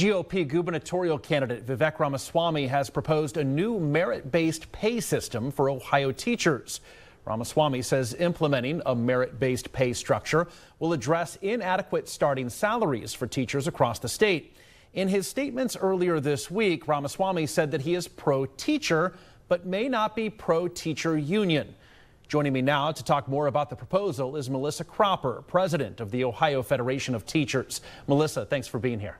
GOP gubernatorial candidate Vivek Ramaswamy has proposed a new merit-based pay system for Ohio teachers. Ramaswamy says implementing a merit-based pay structure will address inadequate starting salaries for teachers across the state. In his statements earlier this week, Ramaswamy said that he is pro-teacher, but may not be pro-teacher union. Joining me now to talk more about the proposal is Melissa Cropper, president of the Ohio Federation of Teachers. Melissa, thanks for being here.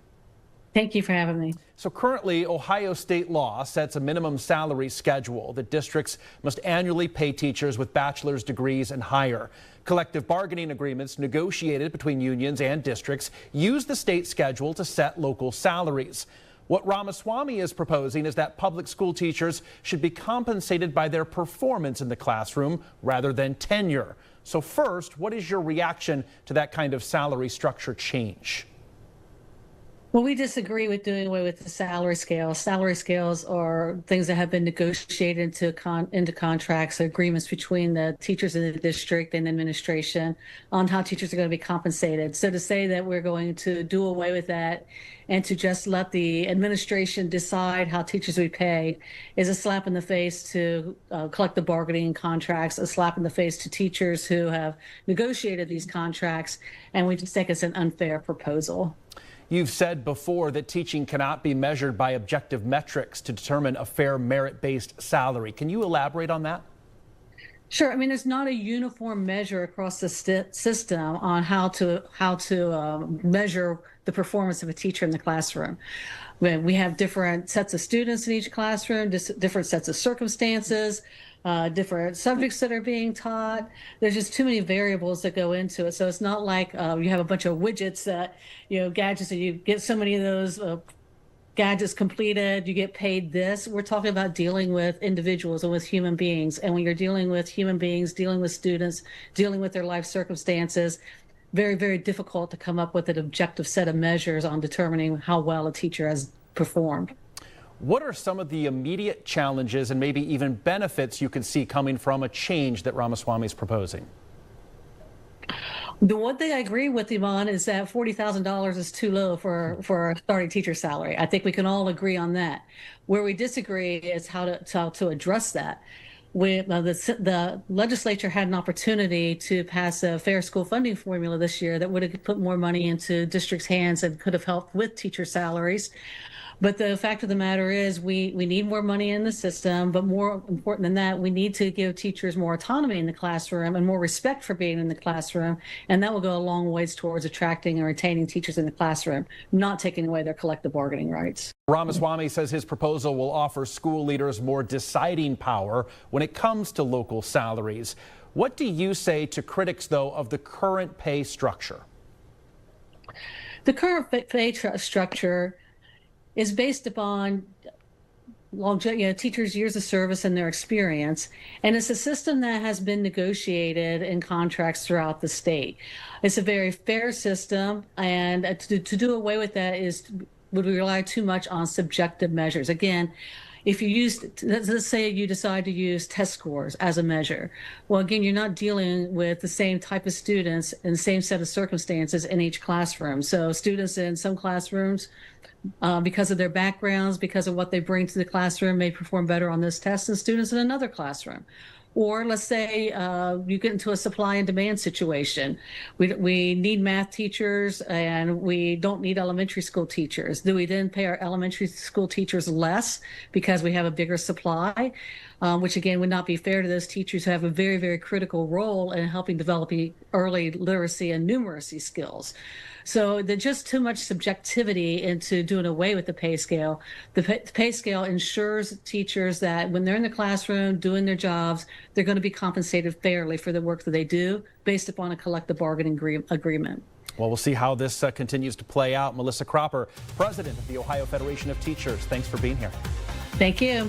Thank you for having me. So currently, Ohio state law sets a minimum salary schedule that districts must annually pay teachers with bachelor's degrees and higher. Collective bargaining agreements negotiated between unions and districts use the state schedule to set local salaries. What Ramaswamy is proposing is that public school teachers should be compensated by their performance in the classroom rather than tenure. So first, what is your reaction to that kind of salary structure change? Well, we disagree with doing away with the salary scale. Salary scales are things that have been negotiated into contracts, agreements between the teachers in the district and administration on how teachers are going to be compensated. So to say that we're going to do away with that and to just let the administration decide how teachers we pay is a slap in the face to collective bargaining contracts, a slap in the face to teachers who have negotiated these contracts, and we just think it's an unfair proposal. You've said before that teaching cannot be measured by objective metrics to determine a fair merit-based salary. Can you elaborate on that? Sure. I mean, there's not a uniform measure across the system on how to measure the performance of a teacher in the classroom. We have different sets of students in each classroom, different sets of circumstances, different subjects that are being taught. There's just too many variables that go into it. So it's not like you have a bunch of widgets that, gadgets, and you get so many of those gadgets completed, you get paid this. We're talking about dealing with individuals and with human beings. And when you're dealing with human beings, dealing with students, dealing with their life circumstances, very, very difficult to come up with an objective set of measures on determining how well a teacher has performed. What are some of the immediate challenges and maybe even benefits you can see coming from a change that Ramaswamy is proposing? The one thing I agree with him on is that $40,000 is too low for a starting teacher salary. I think we can all agree on that. Where we disagree is how to address that. The legislature had an opportunity to pass a fair school funding formula this year that would have put more money into districts' hands and could have helped with teacher salaries. But the fact of the matter is we need more money in the system, but more important than that, we need to give teachers more autonomy in the classroom and more respect for being in the classroom. And that will go a long ways towards attracting and retaining teachers in the classroom, not taking away their collective bargaining rights. Ramaswamy says his proposal will offer school leaders more deciding power when it comes to local salaries. What do you say to critics, though, of the current pay structure? The current pay structure is based upon teachers' years of service and their experience. And it's a system that has been negotiated in contracts throughout the state. It's a very fair system, and to do away with that would rely too much on subjective measures. Again, if you let's say you decide to use test scores as a measure. Well, again, you're not dealing with the same type of students and the same set of circumstances in each classroom. So students in some classrooms, because of their backgrounds, because of what they bring to the classroom, may perform better on this test than students in another classroom. Or let's say you get into a supply and demand situation. We need math teachers and we don't need elementary school teachers. Do we then pay our elementary school teachers less because we have a bigger supply? Which again would not be fair to those teachers who have a very, very critical role in helping develop early literacy and numeracy skills. So there's just too much subjectivity into doing away with the pay scale. The pay scale ensures teachers that when they're in the classroom doing their jobs, they're going to be compensated fairly for the work that they do based upon a collective bargaining agreement. Well, we'll see how this continues to play out. Melissa Cropper, president of the Ohio Federation of Teachers, thanks for being here. Thank you.